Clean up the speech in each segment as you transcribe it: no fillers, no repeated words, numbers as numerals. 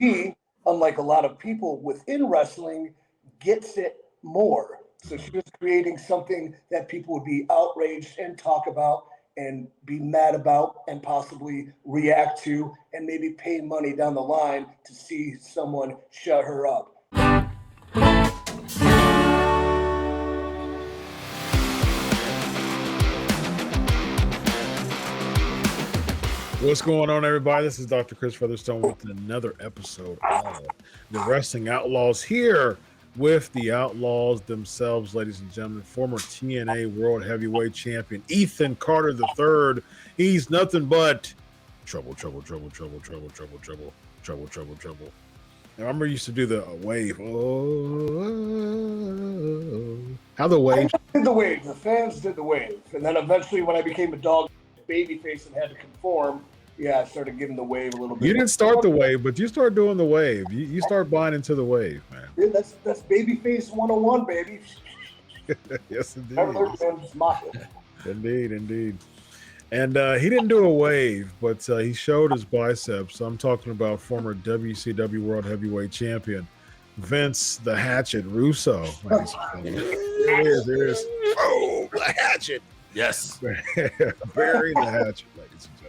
she, unlike a lot of people within wrestling, gets it more. So she was creating something that people would be outraged and talk about and be mad about and possibly react to and maybe pay money down the line to see someone shut her up. What's going on, everybody? This is Dr. Chris Featherstone with another episode of the Wrestling Outlaws, here with the Outlaws themselves, ladies and gentlemen. Former TNA World Heavyweight Champion Ethan Carter III. He's nothing but trouble. I remember you used to do the wave. How the wave? I did the wave. The fans did the wave. And then eventually when I became a dog babyface and had to conform, I started giving the wave a little bit. You didn't start the wave, but you started doing the wave. You start buying into the wave, man. Yeah, that's babyface 101, baby. Yes, indeed. Indeed. And he didn't do a wave, but he showed his biceps. I'm talking about former WCW World Heavyweight Champion Vince the Hatchet Russo. There it is. Oh, the Hatchet. Yes. Bury the Hatchet, ladies and gentlemen.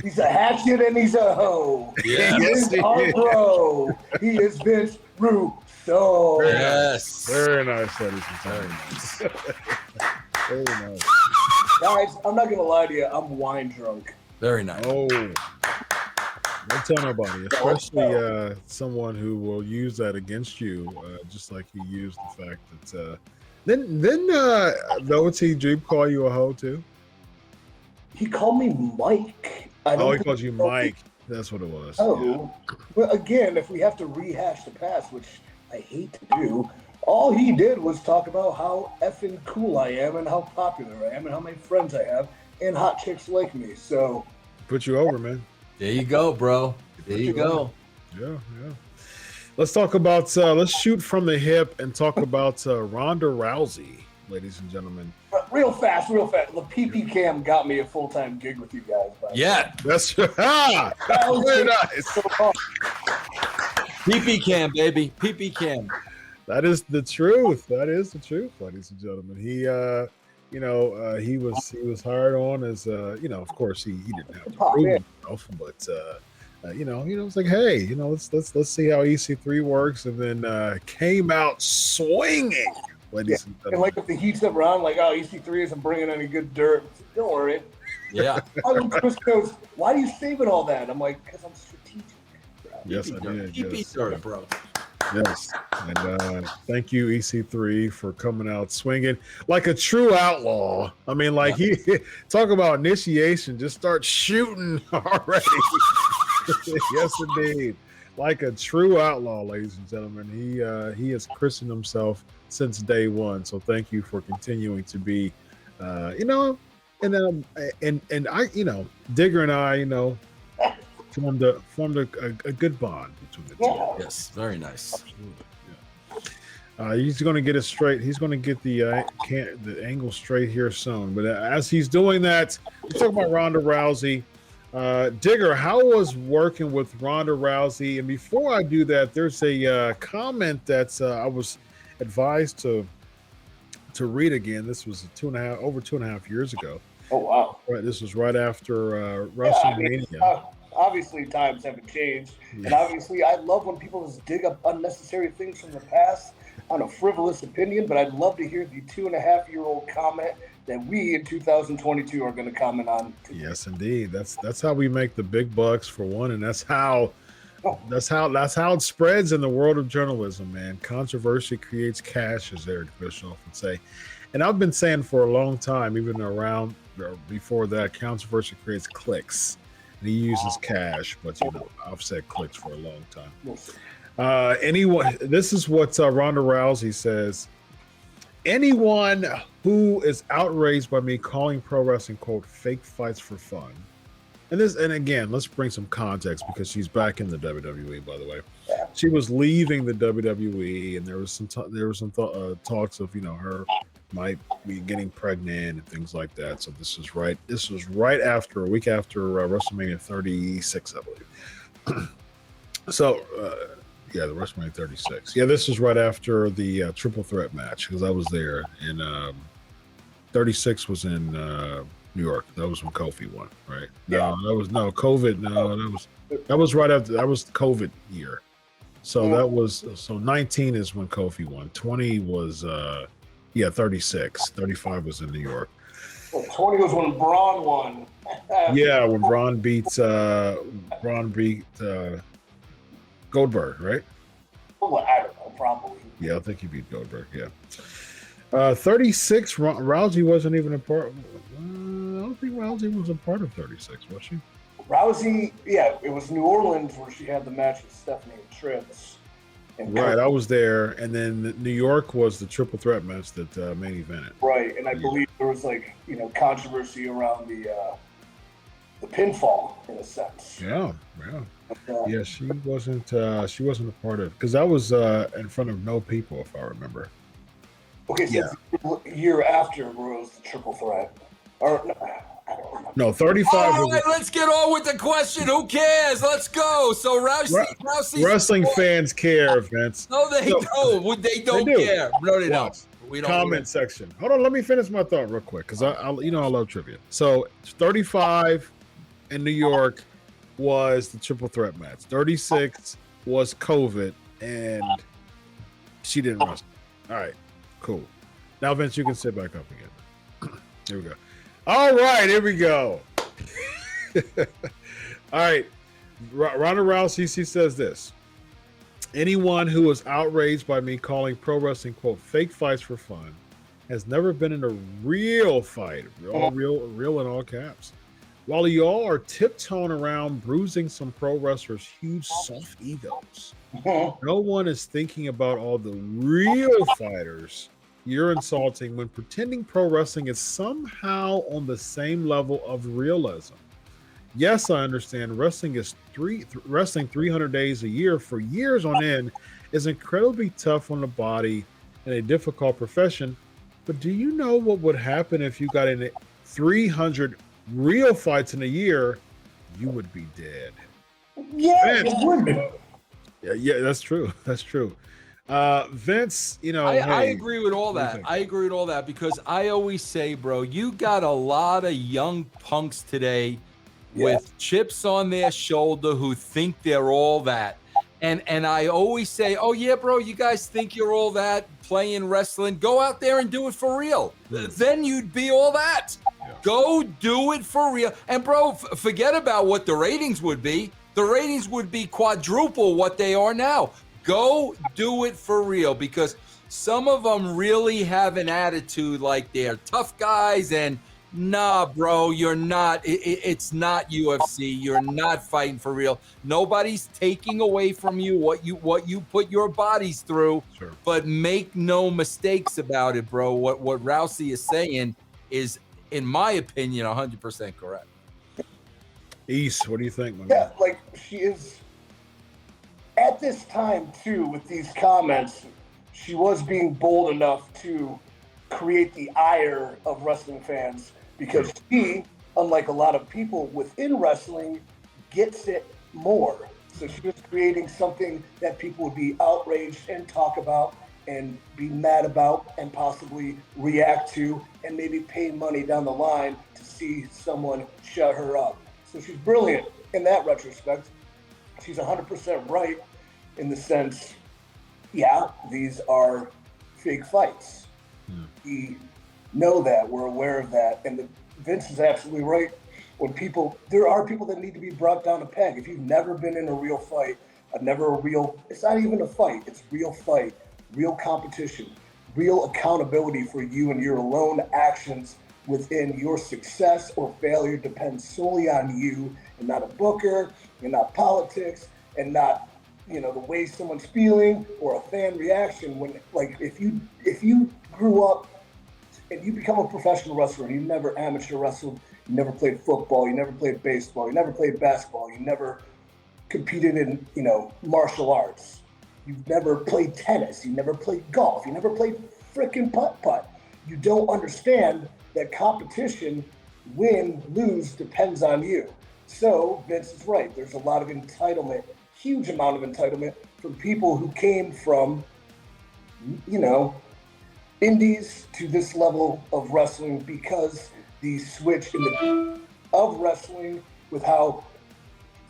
He's a hatchet and he's a hoe. Yeah. He's our bro. He is Vince Russo. Yes. Very nice, ladies and gentlemen. Very nice. Guys, I'm not going to lie to you. I'm wine drunk. Very nice. Oh. Don't tell nobody, especially someone who will use that against you, just like you used the fact that... Then OT Dream call you a hoe too? He called me Mike. He called you Mike. That's what it was. Oh, yeah. Well, again, if we have to rehash the past, which I hate to do, all he did was talk about how effing cool I am and how popular I am and how many friends I have and hot chicks like me. So, put you over, man. There you go, bro. There you go. Yeah. Let's talk about. Let's shoot from the hip and talk about Ronda Rousey, ladies and gentlemen. Real fast. The PP Cam got me a full-time gig with you guys. Yeah, that's very nice. PP Cam, baby. PP Cam. That is the truth. Ladies and gentlemen. He was hired on as of course he didn't have to prove himself, but it's like, hey, let's see how EC3 works, and then came out swinging, ladies and gentlemen. And like if the heat's ever on, like, EC3 isn't bringing any good dirt. Don't worry. Yeah. Chris goes, why are you saving all that? I'm like, because I'm strategic. Bro. Yes, I did. PP dirt, bro. Yes, and thank you, EC3, for coming out swinging like a true outlaw. I mean, like he talk about initiation, just start shooting already. Yes, indeed, like a true outlaw, ladies and gentlemen. He has christened himself since day one. So thank you for continuing to be, and I, Digger and I, formed a good bond between the two. Yes, very nice. Absolutely. Yeah. He's going to get it straight. He's going to get the angle straight here soon. But as he's doing that, let's talk about Ronda Rousey. Digger, how was working with Ronda Rousey? And before I do that, there's a comment that I was advised to read again. This was over 2.5 years ago. Oh wow! Right, this was right after WrestleMania. Obviously, times haven't changed, and obviously, I love when people just dig up unnecessary things from the past on a frivolous opinion. But I'd love to hear the 2.5-year-old comment that we in 2022 are going to comment on today. Yes, indeed. That's how we make the big bucks, for one, and that's how it spreads in the world of journalism, man. Controversy creates cash, as Eric Bischoff would say. And I've been saying for a long time, even around or before that, controversy creates clicks. And he uses cash, but I've said clicks for a long time. This is what Ronda Rousey says. Anyone who is outraged by me calling pro wrestling, quote, fake fights for fun. And again, let's bring some context, because she's back in the WWE, by the way. She was leaving the WWE, and there was some talks of her might be getting pregnant and things like that. So this was right after, a week after WrestleMania 36, I believe. So, yeah, the WrestleMania 36. Yeah, this was right after the triple threat match because I was there, and 36 was in New York. That was when Kofi won, right? No, that was no COVID. No, that was right after. That was the COVID year. So that was 19 is when Kofi won. 20 was 36. 35 was in New York. Well, 20 was when Braun won. Yeah, when Braun beat Goldberg, right? Well, I don't know, probably. Yeah, I think he beat Goldberg. Yeah. 36. Rousey wasn't even a part. I don't think Rousey was a part of 36, was she? Rousey, yeah, it was New Orleans where she had the match with Stephanie and Trips. Right, I was there, and then New York was the triple threat match that main evented. Right, and I believe there was controversy around the pinfall in a sense. Yeah. Yeah, she wasn't a part of it because that was in front of no people, if I remember. Okay, so the year after was the triple threat. Or I don't remember. No, 35. All right, let's get on with the question. Who cares? Let's go. So Rousey. Wrestling fans care, Vince. No, they don't. They don't care. No, they don't. We don't. Comment section. Hold on, let me finish my thought real quick because I love trivia. So 35 in New York was the triple threat match. 36 was COVID, and she didn't wrestle. All right, cool. Now, Vince, you can sit back up again. Here we go. All right, here we go. All right, Ronda Rousey, she says this. Anyone who is outraged by me calling pro wrestling, quote, fake fights for fun has never been in a real fight, real in all caps. While y'all are tiptoeing around bruising some pro wrestlers' huge soft egos, no one is thinking about all the real fighters you're insulting when pretending pro wrestling is somehow on the same level of realism. Yes, I understand wrestling 300 days a year for years on end is incredibly tough on the body and a difficult profession. But do you know what would happen if you got in 300 real fights in a year? You would be dead. Yeah, it would be. Yeah, that's true. That's true. Vince, I agree with all that. I agree with all that because I always say, bro, you got a lot of young punks today with chips on their shoulder who think they're all that. And I always say, oh, yeah, bro, you guys think you're all that playing wrestling. Go out there and do it for real. Then you'd be all that. Yeah. Go do it for real. And, bro, forget about what the ratings would be. The ratings would be quadruple what they are now. Go do it for real because some of them really have an attitude like they're tough guys and nah, bro, you're not. It's not UFC. You're not fighting for real. Nobody's taking away from you what you put your bodies through. Sure. But make no mistakes about it, bro. What Rousey is saying is, in my opinion, 100% correct. East, what do you think? Yeah, like she is. At this time, too, with these comments, she was being bold enough to create the ire of wrestling fans because she, unlike a lot of people within wrestling, gets it more. So she was creating something that people would be outraged and talk about and be mad about and possibly react to and maybe pay money down the line to see someone shut her up. So she's brilliant in that retrospect. She's 100% right in the sense, yeah, these are fake fights. We know that, we're aware of that, and Vince is absolutely right. There are people that need to be brought down a peg. If you've never been in a real fight, it's not even a fight, it's real fight, real competition, real accountability for you and your own actions within your success or failure depends solely on you and not a booker and not politics and not the way someone's feeling or a fan reaction. When if you grew up and you become a professional wrestler and you never amateur wrestled, you never played football, you never played baseball, you never played basketball, you never competed in martial arts, you've never played tennis, you never played golf, you never played frickin' putt-putt, you don't understand that competition, win, lose, depends on you. So Vince is right. There's a lot of entitlement huge amount of entitlement from people who came from, you know, indies to this level of wrestling because the switch in the of wrestling with how,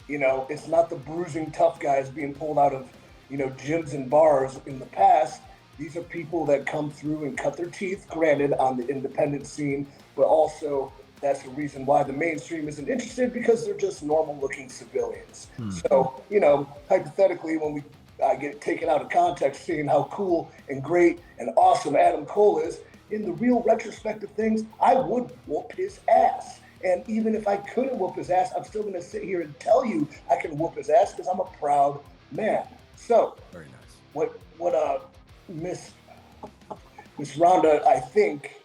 you know, it's not the bruising tough guys being pulled out of, you know, gyms and bars in the past. These are people that come through and cut their teeth, granted, on the independent scene, but also that's the reason why the mainstream isn't interested, because they're just normal-looking civilians. So, you know, hypothetically, when I get taken out of context, seeing how cool and great and awesome Adam Cole is, in the real retrospect of things, I would whoop his ass. And even if I couldn't whoop his ass, I'm still going to sit here and tell you I can whoop his ass because I'm a proud man. So, very nice. What Miss Ronda, I think,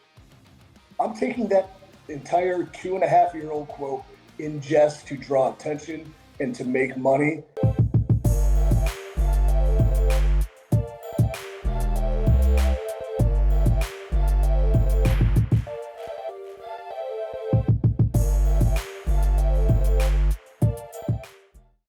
I'm taking that entire 2.5-year-old quote in jest to draw attention and to make money.